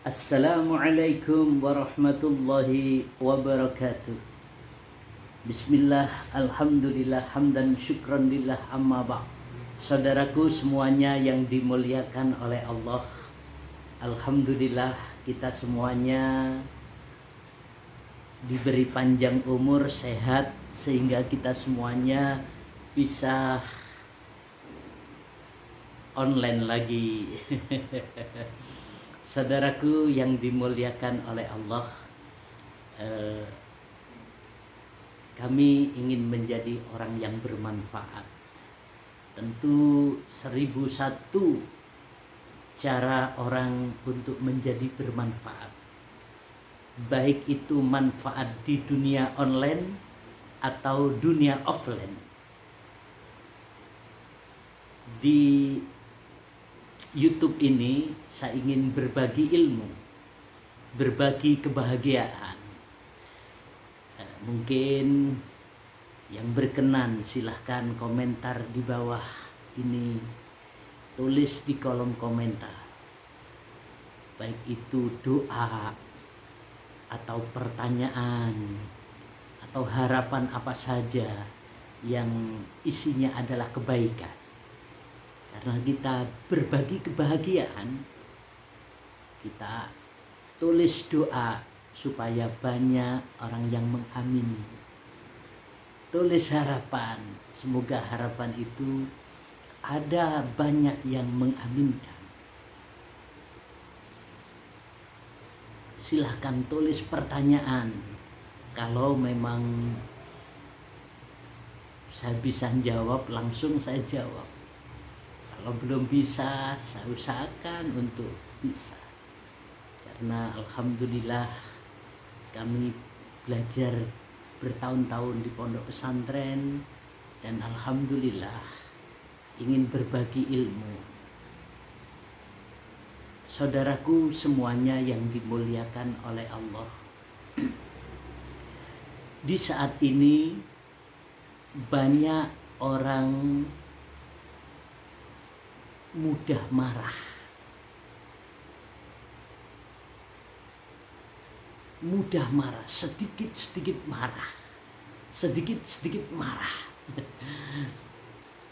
Assalamualaikum warahmatullahi wabarakatuh. Bismillah, alhamdulillah, hamdan syukran lillah, amma ba'd. Saudaraku semuanya yang dimuliakan oleh Allah, alhamdulillah kita semuanya diberi panjang umur, sehat, sehingga kita semuanya bisa online lagi. Saudaraku yang dimuliakan oleh Allah, kami ingin menjadi orang yang bermanfaat. Tentu 1001 cara orang untuk menjadi bermanfaat, baik itu manfaat di dunia online atau dunia offline. Di YouTube ini saya ingin berbagi ilmu, berbagi kebahagiaan. Mungkin yang berkenan silahkan komentar di bawah ini, tulis di kolom komentar, baik itu doa atau pertanyaan atau harapan apa saja yang isinya adalah kebaikan. Karena kita berbagi kebahagiaan, kita tulis doa supaya banyak orang yang mengamini. Tulis harapan, semoga harapan itu ada banyak yang mengaminkan. Silahkan tulis pertanyaan, kalau memang saya bisa jawab langsung saya jawab. Kalau belum bisa, saya usahakan untuk bisa. Karena alhamdulillah kami belajar bertahun-tahun di pondok pesantren, dan alhamdulillah ingin berbagi ilmu. Saudaraku semuanya yang dimuliakan oleh Allah, di saat ini banyak orang mudah marah, sedikit-sedikit marah.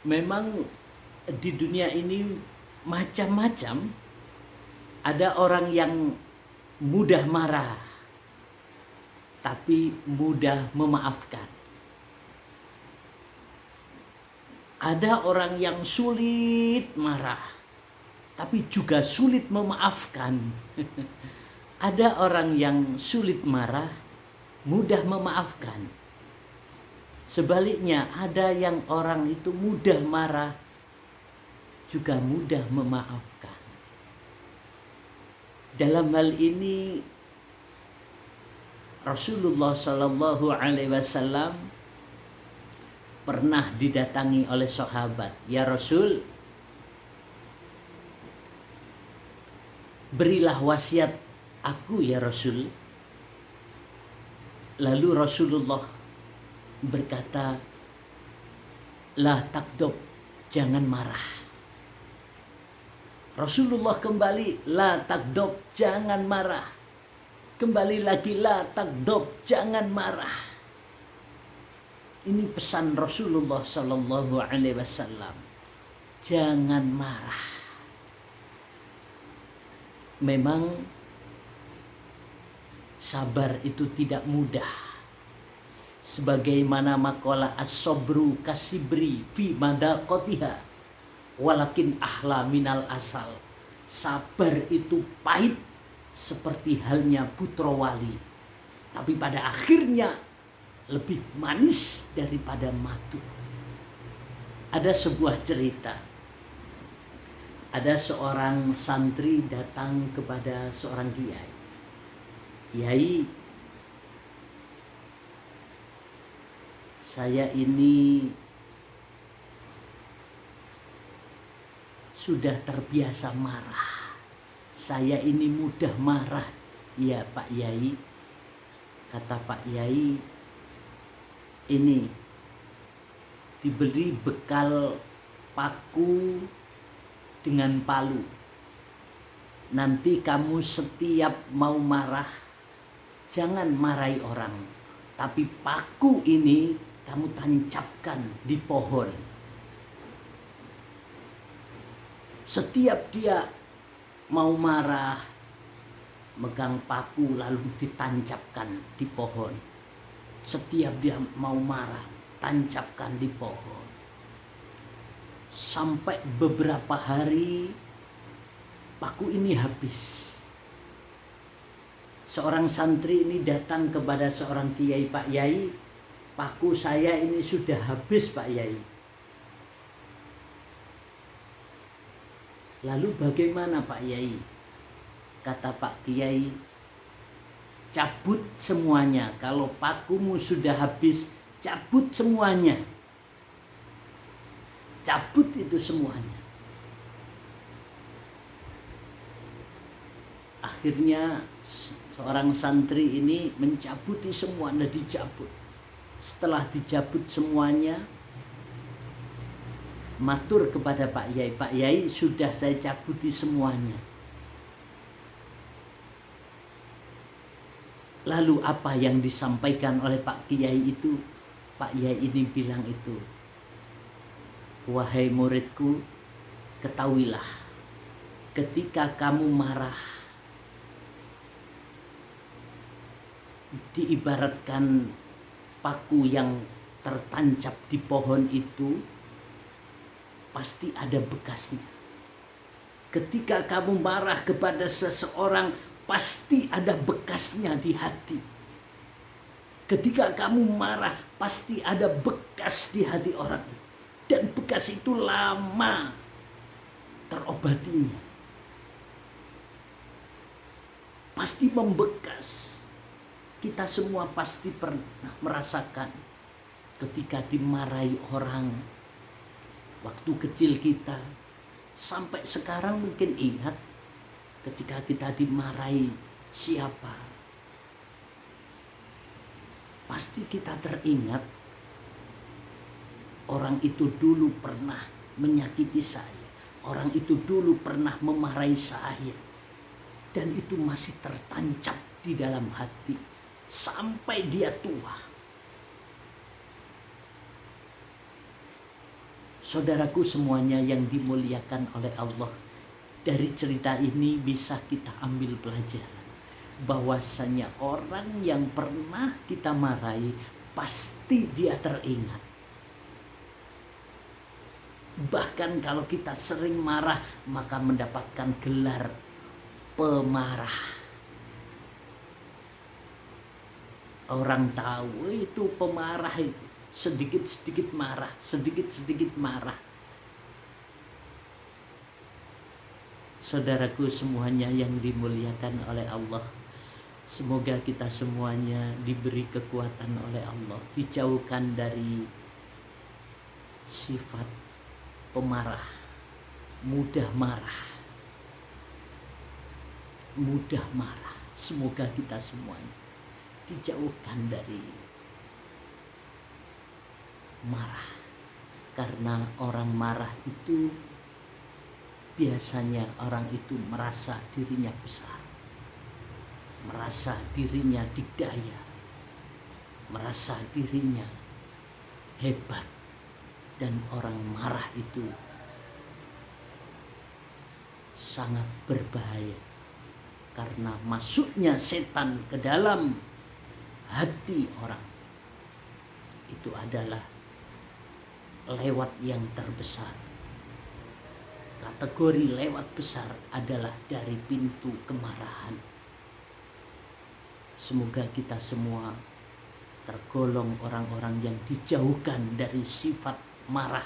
Memang di dunia ini macam-macam. Ada orang yang mudah marah tapi mudah memaafkan. Ada orang yang sulit marah tapi juga sulit memaafkan. Ada orang yang sulit marah, mudah memaafkan. Sebaliknya, ada yang orang itu mudah marah, juga mudah memaafkan. Dalam hal ini, Rasulullah SAW pernah didatangi oleh sahabat. Ya Rasul, berilah wasiat aku ya Rasul. Lalu Rasulullah berkata, la takdob, jangan marah. Rasulullah kembali, la takdob, jangan marah. Kembali lagi, la takdob, jangan marah. Ini pesan Rasulullah SAW. Jangan marah. Memang sabar itu tidak mudah. Sebagaimana maqala as-sabru kasibri fi madaqatiha walakin ahla minal asal. Sabar itu pahit seperti halnya putra wali, tapi pada akhirnya lebih manis daripada madu. Ada sebuah cerita. Ada seorang santri datang kepada seorang kiai. Kiai, saya ini sudah terbiasa marah. Saya ini mudah marah. Ya Pak Yai, kata Pak Yai, ini diberi bekal paku dengan palu. nanti kamu setiap mau marah, jangan marahi orang, tapi paku ini kamu tancapkan di pohon. Setiap dia mau marah, megang paku lalu ditancapkan di pohon. Setiap dia mau marah, tancapkan di pohon. Sampai beberapa hari paku ini habis. Seorang santri ini datang kepada seorang kiai, "Pak Yai, paku saya ini sudah habis, Pak Yai." "Lalu bagaimana, Pak Yai?" Kata Pak Kiai, "Cabut semuanya. Kalau pakumu sudah habis, cabut semuanya. Cabut itu semuanya." Akhirnya seorang santri ini mencabuti semuanya, dicabut. Setelah dicabut semuanya, matur kepada Pak Yai, "Pak Yai, sudah saya cabuti semuanya." Lalu apa yang disampaikan oleh Pak Kiai itu? Pak Yai ini bilang itu, "Wahai muridku, ketahuilah, ketika kamu marah, diibaratkan paku yang tertancap di pohon itu pasti ada bekasnya. Ketika kamu marah kepada seseorang, pasti ada bekasnya di hati. Ketika kamu marah, pasti ada bekas di hati orang. Dan bekas itu lama terobatinya. Pasti membekas. Kita semua pasti pernah merasakan ketika dimarahi orang. Waktu kecil kita, sampai sekarang mungkin ingat ketika kita dimarahi siapa. Pasti kita teringat orang itu dulu pernah menyakiti saya. Orang itu dulu pernah memarahi saya. Dan itu masih tertancap di dalam hati sampai dia tua. Saudaraku semuanya yang dimuliakan oleh Allah, dari cerita ini bisa kita ambil pelajaran bahwasanya orang yang pernah kita marahi pasti dia teringat. Bahkan kalau kita sering marah, maka mendapatkan gelar pemarah. Orang tahu itu pemarah itu, sedikit-sedikit marah, sedikit-sedikit marah. Saudaraku semuanya yang dimuliakan oleh Allah, semoga kita semuanya diberi kekuatan oleh Allah, dijauhkan dari sifat pemarah, mudah marah. Mudah marah. Semoga kita semuanya dijauhkan dari marah. Karena orang marah itu biasanya orang itu merasa dirinya besar, merasa dirinya dikdaya, merasa dirinya hebat. Dan orang marah itu sangat berbahaya karena masuknya setan ke dalam hati orang itu adalah lewat yang terbesar. Kategori lewat besar adalah dari pintu kemarahan. Semoga kita semua tergolong orang-orang yang dijauhkan dari sifat marah.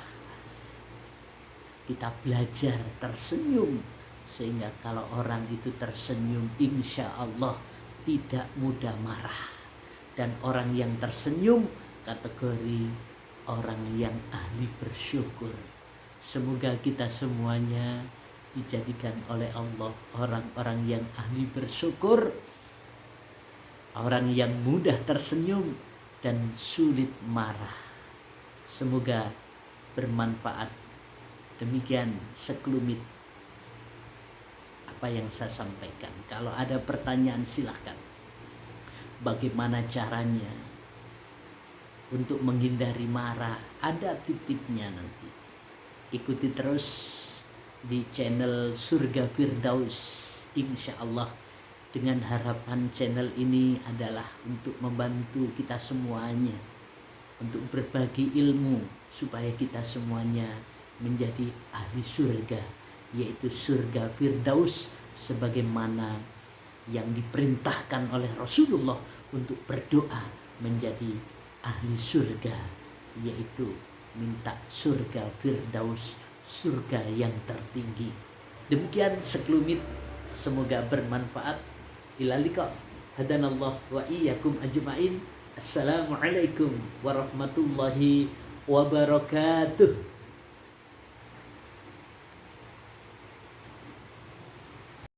Kita belajar tersenyum, sehingga kalau orang itu tersenyum, insya Allah tidak mudah marah. Dan orang yang tersenyum kategori orang yang ahli bersyukur. Semoga kita semuanya dijadikan oleh Allah orang-orang yang ahli bersyukur, orang yang mudah tersenyum dan sulit marah. Semoga bermanfaat. Demikian sekelumit apa yang saya sampaikan. Kalau ada pertanyaan silahkan. Bagaimana caranya untuk menghindari marah? Ada tip-tipnya nanti. Ikuti terus di channel Surga Firdaus. Insya Allah, dengan harapan channel ini adalah untuk membantu kita semuanya, untuk berbagi ilmu supaya kita semuanya menjadi ahli surga, yaitu surga Firdaus, sebagaimana yang diperintahkan oleh Rasulullah untuk berdoa menjadi ahli surga, yaitu minta surga Firdaus, surga yang tertinggi. Demikian sekelumit, semoga bermanfaat. Ila liqa, hadanallah wa iyyakum ajma'in. Assalamualaikum warahmatullahi wabarakatuh.